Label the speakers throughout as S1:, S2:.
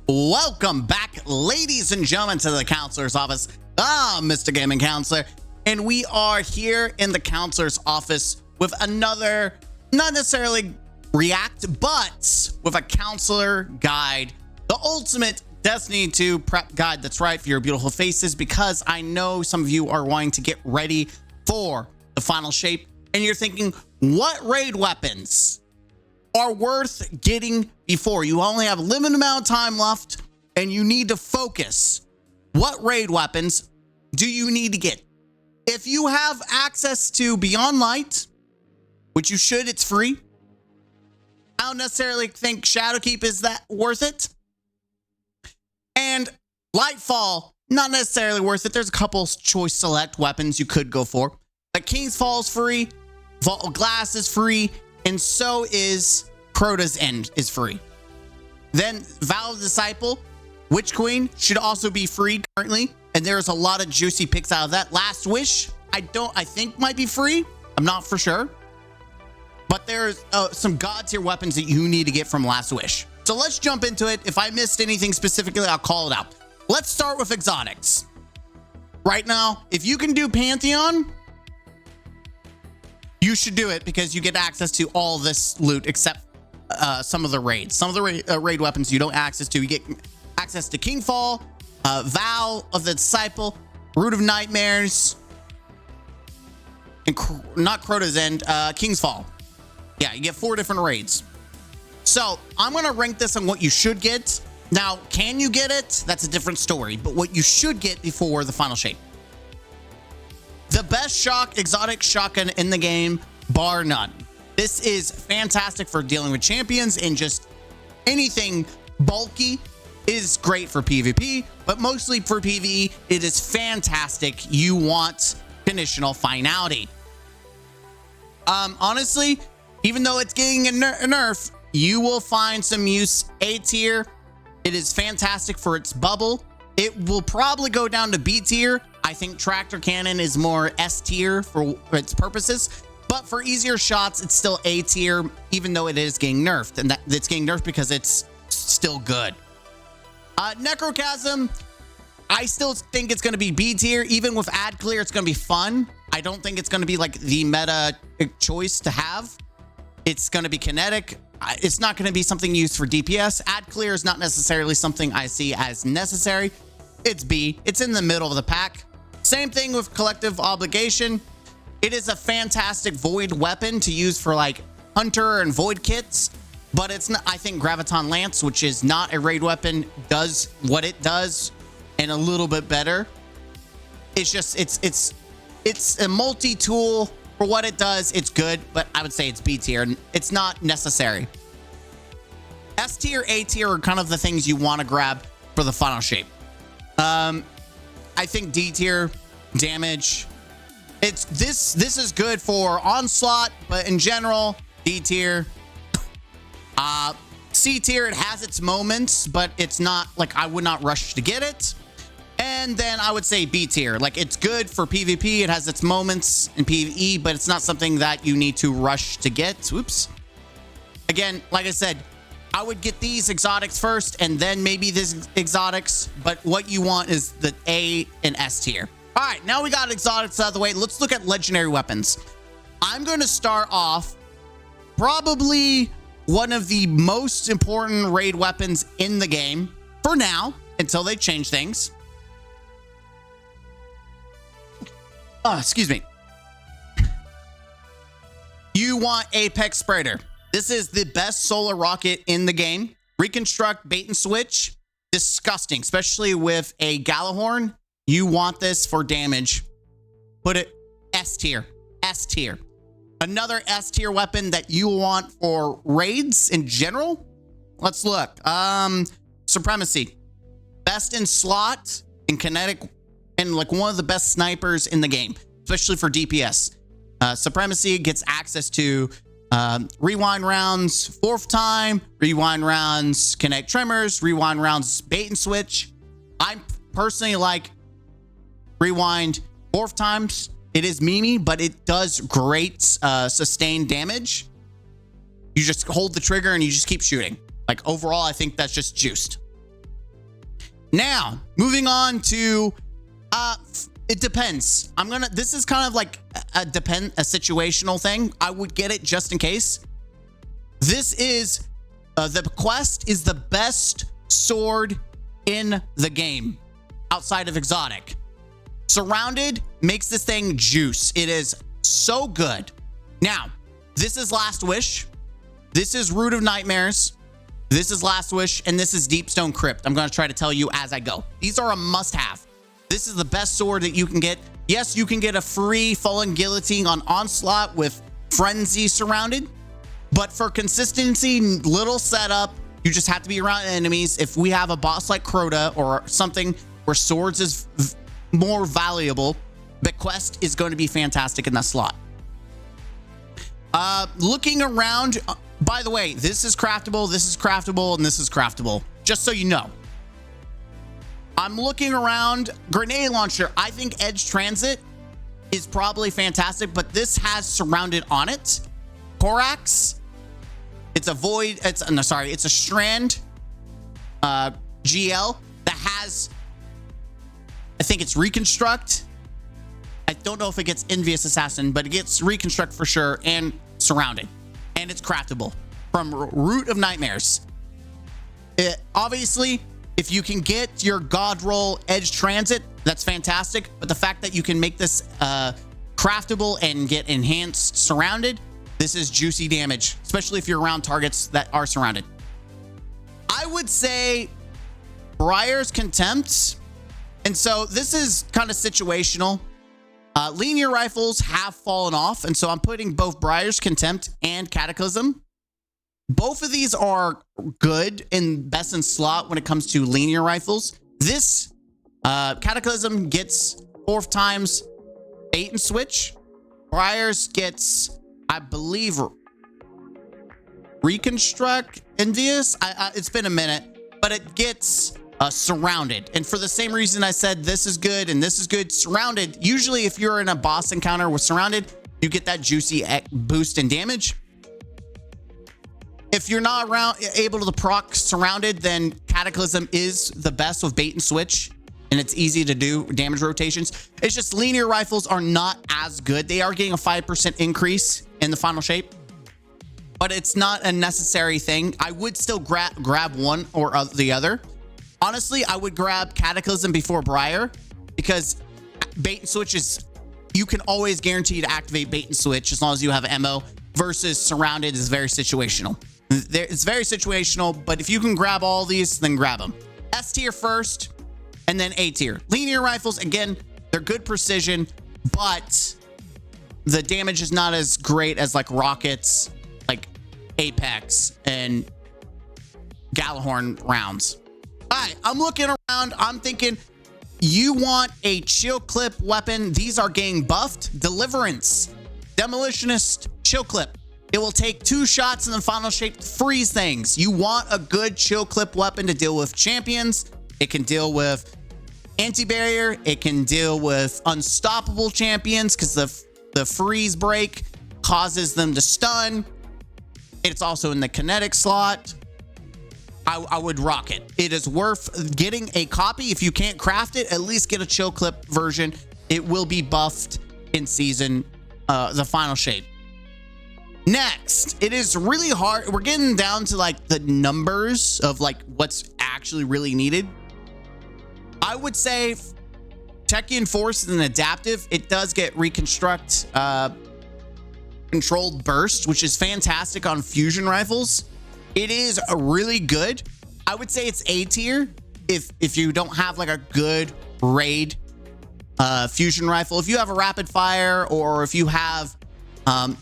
S1: Welcome back, ladies and gentlemen, to the counselor's office. Mr. Gaming Counselor, and we are here in the counselor's office with another, not necessarily react, but with a counselor guide, the ultimate Destiny 2 prep guide. That's right, for your beautiful faces, because I know some of you are wanting to get ready for the final shape, and you're thinking, what raid weapons are worth getting before? You only have a limited amount of time left and you need to focus. What raid weapons do you need to get? If you have access to Beyond Light, which you should, it's free. I don't necessarily think Shadowkeep is that worth it. And Lightfall, not necessarily worth it. There's a couple choice select weapons you could go for. But King's Fall is free, Vault of Glass is free, and so is Crota's End is free. Then Vow of the Disciple, Witch Queen should also be free currently, and there's a lot of juicy picks out of that. Last Wish, I think might be free. I'm not for sure. But there's some god tier weapons that you need to get from Last Wish. So let's jump into it. If I missed anything specifically, I'll call it out. Let's start with exotics. Right now, if you can do Pantheon, you should do it because you get access to all this loot except some of the raids. Some of the raid weapons you don't access to. You get access to Kingfall, Vow of the Disciple, Root of Nightmares, and not Crota's End, King's Fall. Yeah, you get 4 different raids. So I'm going to rank this on what you should get. Now, can you get it? That's a different story. But what you should get before the final shape. The best exotic shotgun in the game, bar none. This is fantastic for dealing with champions and just anything bulky. Is great for PvP, but mostly for PvE, it is fantastic. You want conditional finality. Honestly, even though it's getting a nerf, you will find some use A tier. It is fantastic for its bubble. It will probably go down to B tier. I think Tractor Cannon is more S tier for its purposes, but for easier shots, it's still A tier, even though it is getting nerfed, and it's getting nerfed because it's still good. Necrochasm, I still think it's going to be B tier. Even with ad clear, it's going to be fun. I don't think it's going to be like the meta choice to have. It's going to be kinetic. It's not going to be something used for DPS. Ad clear is not necessarily something I see as necessary. It's B. It's in the middle of the pack. Same thing with Collective Obligation. It is a fantastic void weapon to use for like Hunter and Void kits. But it's not, I think Graviton Lance, which is not a raid weapon, does what it does and a little bit better. It's just, it's a multi-tool for what it does. It's good, but I would say it's B tier. It's not necessary. S tier, A tier are kind of the things you want to grab for the final shape. I think D tier damage. This is good for Onslaught, but in general, D tier. C tier, it has its moments, but it's not like I would not rush to get it. And then I would say B tier, like it's good for PvP. It has its moments in PvE, but it's not something that you need to rush to get. Whoops. Again, like I said, I would get these exotics first and then maybe this exotics, but what you want is the A and S tier. All right, now we got exotics out of the way. Let's look at legendary weapons. I'm going to start off probably one of the most important raid weapons in the game for now, until they change things. Excuse me. You want Apex Sprayer. This is the best solar rocket in the game. Reconstruct, bait and switch. Disgusting, especially with a Galahorn. You want this for damage. Put it S tier. S tier. Another S tier weapon that you want for raids in general. Let's look. Supremacy. Best in slot and kinetic, and like one of the best snipers in the game, especially for DPS. Supremacy gets access to rewind rounds 4th time, rewind rounds kinetic tremors, rewind rounds bait and switch. I personally like rewind 4th times. It is memey, but it does great sustained damage. You just hold the trigger and you just keep shooting. Like overall, I think that's just juiced. Now, moving on to, it depends. This is kind of like a situational thing. I would get it just in case. This is, the Quest is the best sword in the game outside of exotic. Surrounded makes this thing juice. It is so good. Now, this is Last Wish. This is Root of Nightmares. This is Last Wish, and this is Deepstone Crypt. I'm going to try to tell you as I go. These are a must-have. This is the best sword that you can get. Yes, you can get a free Fallen Guillotine on Onslaught with Frenzy Surrounded, but for consistency, little setup, you just have to be around enemies. If we have a boss like Crota or something where swords is more valuable, the Quest is going to be fantastic in that slot. Looking around, by the way, this is craftable, and this is craftable, just so you know. I'm looking around. Grenade launcher, I think Edge Transit is probably fantastic, but this has Surrounded on it. Corax, it's a void, it's a strand GL that has, I think it's Reconstruct. I don't know if it gets Envious Assassin, but it gets Reconstruct for sure, and Surrounded, and it's craftable from Root of Nightmares. Obviously, if you can get your God Roll Edge Transit, that's fantastic, but the fact that you can make this craftable and get enhanced Surrounded, this is juicy damage, especially if you're around targets that are surrounded. I would say Briar's Contempt, and so this is kind of situational. Linear rifles have fallen off, and so I'm putting both Briar's Contempt and Cataclysm. Both of these are good and best in slot when it comes to linear rifles. This Cataclysm gets 4 times bait and switch. Briar's gets, I believe, Reconstruct, Envious. It's been a minute, but it gets Surrounded. And for the same reason I said this is good and this is good, Surrounded, usually if you're in a boss encounter with Surrounded, you get that juicy boost in damage. If you're not able to proc Surrounded, then Cataclysm is the best with bait and switch, and it's easy to do damage rotations. It's just linear rifles are not as good. They are getting a 5% increase in the final shape, but it's not a necessary thing. I would still grab one or the other. Honestly, I would grab Cataclysm before Briar, because bait and switch is, you can always guarantee to activate bait and switch as long as you have ammo, versus Surrounded is very situational. It's very situational, but if you can grab all these, then grab them. S tier first, and then A tier. Linear rifles, again, they're good precision, but the damage is not as great as like rockets, like Apex and Gallahorn rounds. All right, I'm looking around. I'm thinking you want a chill clip weapon. These are getting buffed. Deliverance, Demolitionist, chill clip. It will take 2 shots in the final shape to freeze things. You want a good chill clip weapon to deal with champions. It can deal with anti-barrier. It can deal with unstoppable champions because the freeze break causes them to stun. It's also in the kinetic slot. I would rock it. It is worth getting a copy. If you can't craft it, at least get a chill clip version. It will be buffed in season, the final shape. Next, it is really hard. We're getting down to like the numbers of like what's actually really needed. I would say Techian Force is an adaptive. It does get Reconstruct, Controlled Burst, which is fantastic on fusion rifles. It is a really good. I would say it's A tier if you don't have like a good raid fusion rifle. If you have a rapid fire, or if you have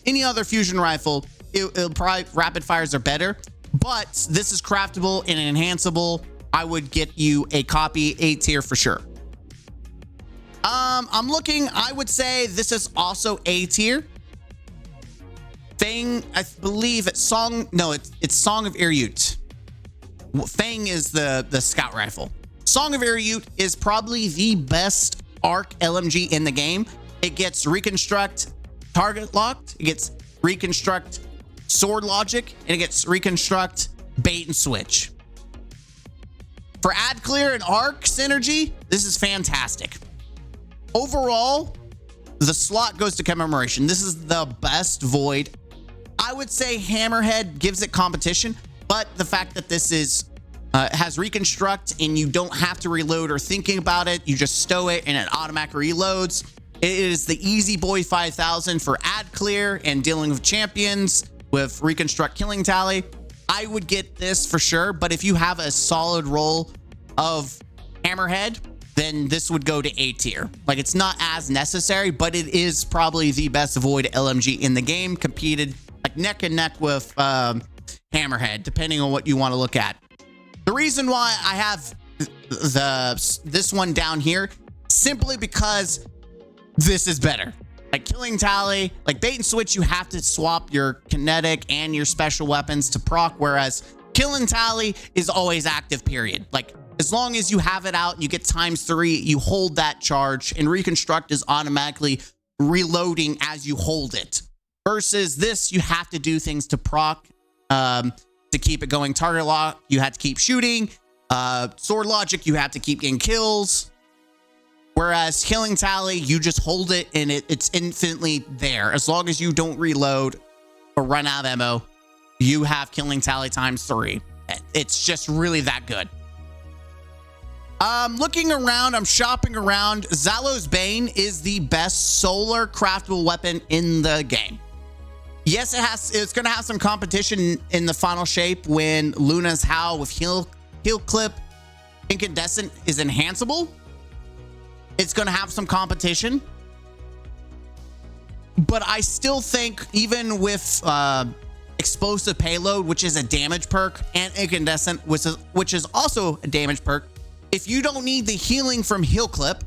S1: any other fusion rifle, it'll probably, rapid fires are better, but this is craftable and enhanceable. I would get you a copy, A tier for sure. I'm looking, I would say this is also A tier. Fang, I believe it's Song of Irut. Fang is the scout rifle. Song of Irut is probably the best arc LMG in the game. It gets Reconstruct target locked, it gets Reconstruct sword logic, and it gets Reconstruct bait and switch. For ad clear and arc synergy, this is fantastic. Overall, the slot goes to commemoration. This is the best void. I would say Hammerhead gives it competition, but the fact that this is has reconstruct and you don't have to reload or thinking about it, you just stow it and it automatically reloads. It is the easy boy 5000 for ad clear and dealing with champions with reconstruct killing tally. I would get this for sure, but if you have a solid roll of Hammerhead, then this would go to A tier. Like, it's not as necessary, but it is probably the best void LMG in the game, competed like neck and neck with Hammerhead, depending on what you want to look at. The reason why I have this one down here, simply because this is better. Like killing tally, like bait and switch, you have to swap your kinetic and your special weapons to proc, whereas killing tally is always active, period. Like, as long as you have it out and you get ×3, you hold that charge, and reconstruct is automatically reloading as you hold it. Versus this, you have to do things to proc to keep it going. Target lock, you have to keep shooting. Sword logic, you have to keep getting kills. Whereas killing tally, you just hold it and it's infinitely there. As long as you don't reload or run out of ammo, you have killing tally ×3. It's just really that good. Looking around, I'm shopping around. Zalo's Bane is the best solar craftable weapon in the game. Yes, it's going to have some competition in the final shape when Luna's Howl with heal clip incandescent is enhanceable. It's going to have some competition. But I still think even with explosive payload, which is a damage perk, and incandescent, which is also a damage perk, if you don't need the healing from heal clip,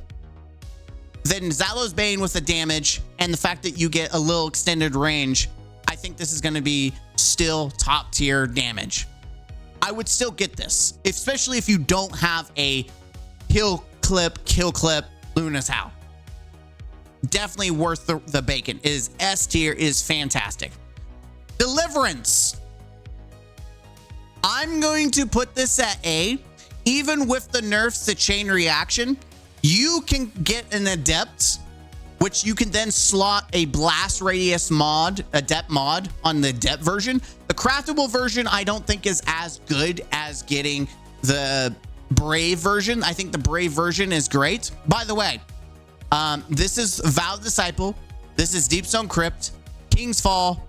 S1: then Zalo's Bane with the damage and the fact that you get a little extended range, I think this is going to be still top tier damage. I would still get this, especially if you don't have a heal clip, kill clip, Luna's Howl. Definitely worth the bacon. It is S tier, is fantastic. Deliverance. I'm going to put this at A. Even with the nerfs to chain reaction, you can get an adept, which you can then slot a blast radius mod, adept mod on the adept version. The craftable version, I don't think is as good as getting the brave version. I think the brave version is great. By the way, this is Vowed Disciple. This is Deep Stone Crypt, King's Fall,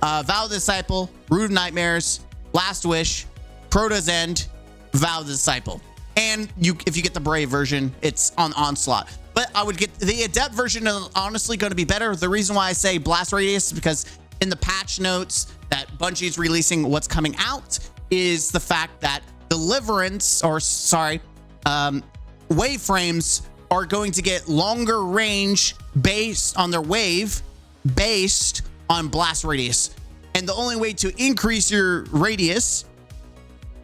S1: Vowed Disciple, Root of Nightmares, Last Wish, Crota's End, Vowed Disciple. And if you get the brave version, it's on Onslaught. But I would get the adept version, is honestly going to be better. The reason why I say blast radius is because in the patch notes that Bungie's releasing what's coming out is the fact that deliverance, or sorry, waveframes are going to get longer range based on their wave, based on blast radius. And the only way to increase your radius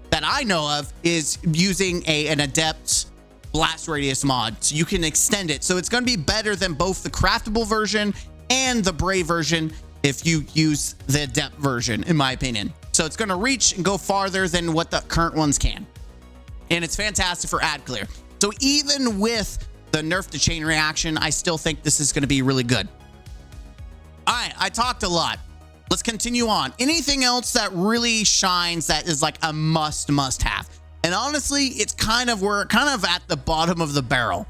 S1: that I know of is using an adept blast radius mod, so you can extend it. So it's going to be better than both the craftable version and the brave version if you use the adept version, in my opinion. So it's going to reach and go farther than what the current ones can, and it's fantastic for ad clear. So even with the nerf to chain reaction, I still think this is going to be really good. All right, I talked a lot. Let's continue on. Anything else that really shines that is like a must have? And honestly, we're kind of at the bottom of the barrel.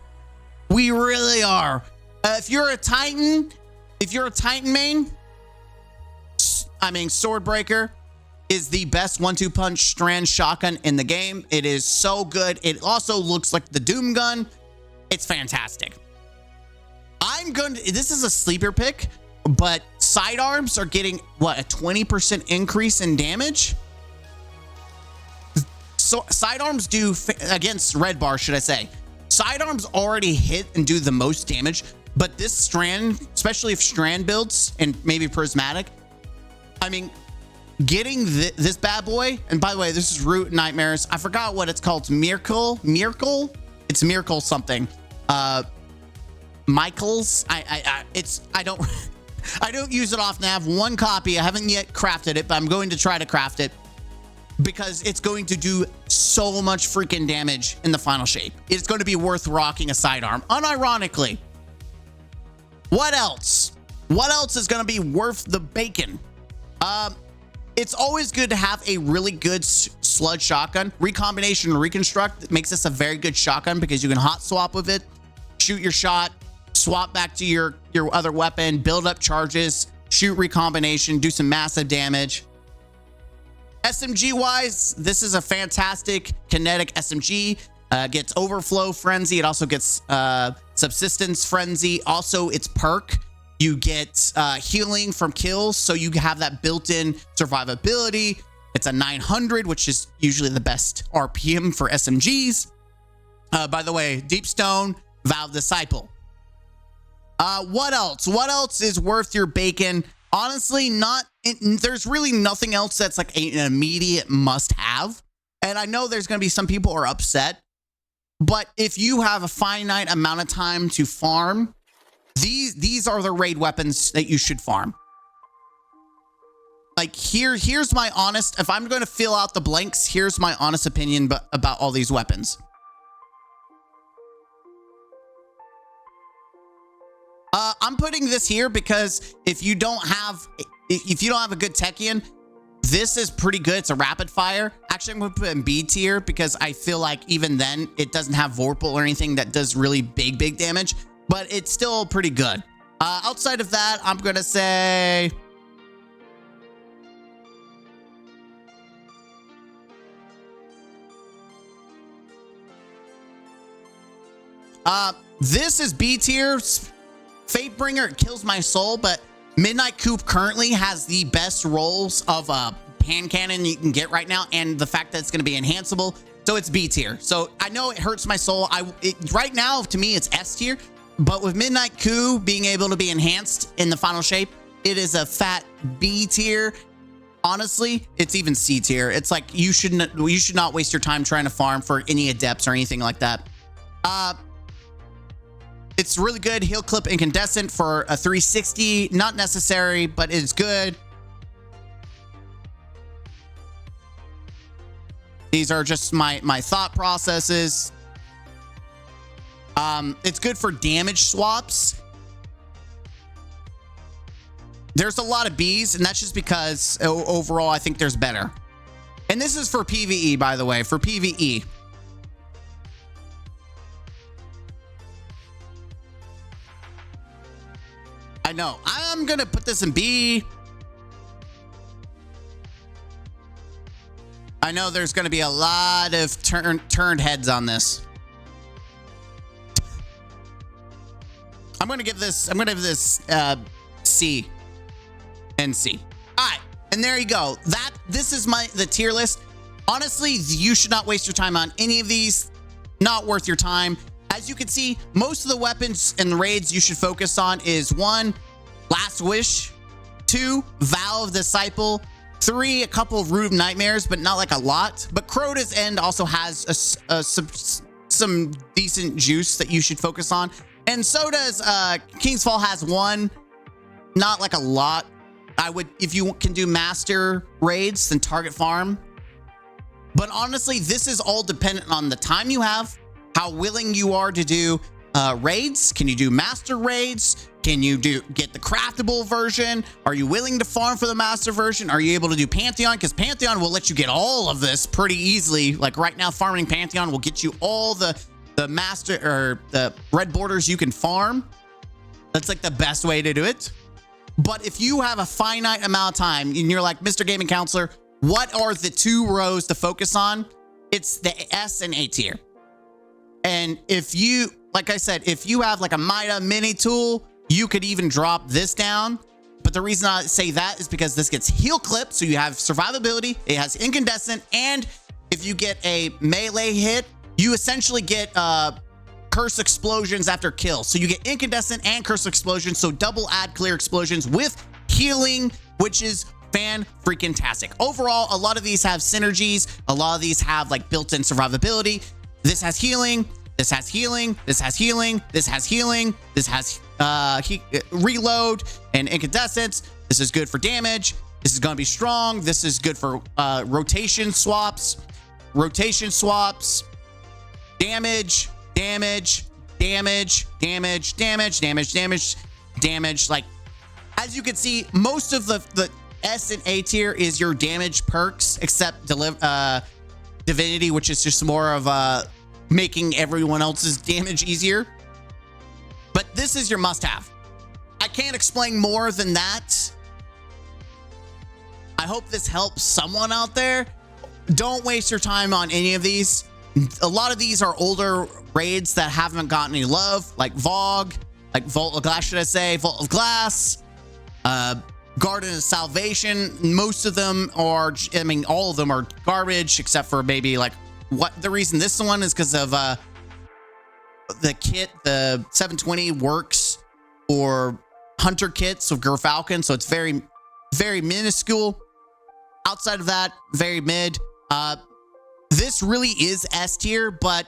S1: We really are. If you're a Titan main, I mean, Swordbreaker is the best 1-2 punch strand shotgun in the game. It is so good. It also looks like the Doom gun. It's fantastic. This is a sleeper pick, but sidearms are getting, what, a 20% increase in damage? So sidearms do, against red bar, should I say. Sidearms already hit and do the most damage, but this strand, especially if strand builds and maybe prismatic, I mean, getting this bad boy, and by the way, this is Root Nightmares. I forgot what it's called. Miracle? It's Miracle something. Michael's? I don't use it often. I have one copy. I haven't yet crafted it, but I'm going to try to craft it. because it's going to do so much freaking damage in the final shape. It's going to be worth rocking a sidearm, unironically. What else? What else is going to be worth the bacon? It's always good to have a really good sludge shotgun. Recombination and reconstruct makes this a very good shotgun because you can hot swap with it, shoot your shot, swap back to your other weapon, build up charges, shoot recombination, do some massive damage. SMG wise, this is a fantastic kinetic SMG. Gets overflow frenzy. It also gets subsistence frenzy. Also, its perk, you get healing from kills, so you have that built-in survivability. It's a 900, which is usually the best RPM for SMGs. By the way, Deep Stone, Valve Disciple. What else? What else is worth your bacon? Honestly, there's really nothing else that's like an immediate must-have. And I know there's going to be some people who are upset, but if you have a finite amount of time to farm, these are the raid weapons that you should farm. Like here's my honest, if I'm going to fill out the blanks, here's my honest opinion about all these weapons. I'm putting this here because if you don't have a good Techian, this is pretty good. It's a rapid fire. Actually, I'm going to put it in B tier because I feel like even then it doesn't have Vorpal or anything that does really big damage, but it's still pretty good. Outside of that, I'm going to say this is B tier. Fatebringer kills my soul, but Midnight Coop currently has the best rolls of hand cannon you can get right now, and the fact that it's going to be enhanceable, so it's B tier. So I know it hurts my soul. Right now, to me, it's S tier, but with Midnight Coup being able to be enhanced in the final shape, it is a fat B tier. Honestly, it's even C tier. It's like you should not waste your time trying to farm for any adepts or anything like that. It's really good. Heal clip incandescent for a 360. Not necessary, but it's good. These are just my thought processes. It's good for damage swaps. There's a lot of Bs, and that's just because overall I think there's better. And this is for PvE, by the way, for PvE. I know. I'm going to put this in B. I know there's going to be a lot of turned heads on this. I'm going to give this C and C. All right. And there you go. This is the tier list. Honestly, you should not waste your time on any of these. Not worth your time. As you can see, most of the weapons and raids you should focus on is 1, Last Wish, 2, Valve Disciple, 3, a couple of Root of Nightmares, but not like a lot. But Crota's End also has some decent juice that you should focus on. And so does King's Fall has 1, not like a lot. If you can do master raids, then target farm. But honestly, this is all dependent on the time you have, how willing you are to do raids. Can you do master raids? Can you get the craftable version? Are you willing to farm for the master version? Are you able to do Pantheon? Because Pantheon will let you get all of this pretty easily. Like right now, farming Pantheon will get you all the master or the red borders you can farm. That's like the best way to do it. But if you have a finite amount of time and you're like, Mr. Gaming Counselor, what are the 2 rows to focus on? It's the S and A tier. And if you, like I said, if you have like a Mida mini tool, you could even drop this down. But the reason I say that is because this gets heal clip. So you have survivability, it has incandescent, and if you get a melee hit, you essentially get curse explosions after kill. So you get incandescent and curse explosions. So double add clear explosions with healing, which is fan-freaking-tastic. Overall, a lot of these have synergies. A lot of these have like built-in survivability. This has healing. This has healing. This has healing. This has healing. This has reload and incandescence. This is good for damage. This is going to be strong. This is good for rotation swaps. Rotation swaps. Damage, damage, damage, damage, damage, damage, damage, damage. Like, as you can see, most of the S and A tier is your damage perks, except Divinity, which is just more of making everyone else's damage easier. But this is your must-have. I can't explain more than that. I hope this helps someone out there. Don't waste your time on any of these. A lot of these are older raids that haven't gotten any love, like Vogue, like Vault of Glass, should I say, Vault of Glass, Garden of Salvation. Most of them are, I mean, all of them are garbage, except for maybe like what the reason this one is because of the kit, the 720 works for hunter kits of Gerfalcon, so it's very, very minuscule. Outside of that, very mid. This really is S tier, but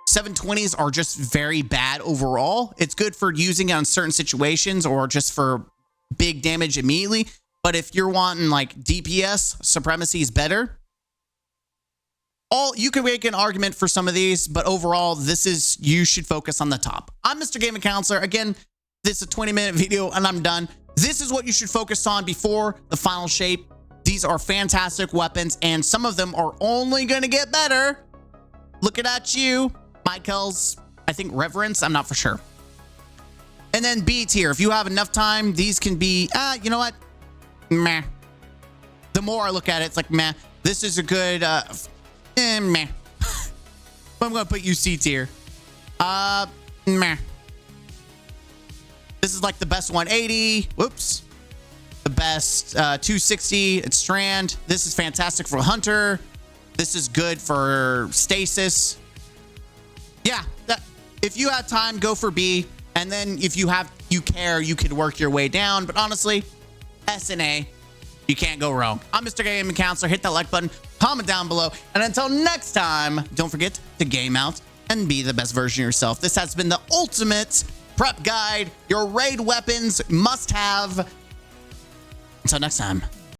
S1: 720s are just very bad overall. It's good for using it on certain situations or just for big damage immediately. But if you're wanting like DPS, Supremacy is better. You can make an argument for some of these, but overall, you should focus on the top. I'm Mr. Gaming Counselor. Again, this is a 20-minute video and I'm done. This is what you should focus on before the final shape. These are fantastic weapons, and some of them are only going to get better. Looking at you, Michael's, I think, Reverence. I'm not for sure. And then B tier. If you have enough time, these can be, you know what? Meh. The more I look at it, it's like, meh. This is a good, meh. I'm going to put you C tier. Meh. This is like the best 180. Whoops. The best 260. It's Strand. This is fantastic for Hunter. This is good for Stasis. Yeah, if you have time, go for B. And then if you care, you could work your way down. But honestly, S and A, you can't go wrong. I'm Mr. Gaming Counselor. Hit that like button, comment down below. And until next time, don't forget to game out and be the best version of yourself. This has been the ultimate prep guide. Your raid weapons must have. Until next time.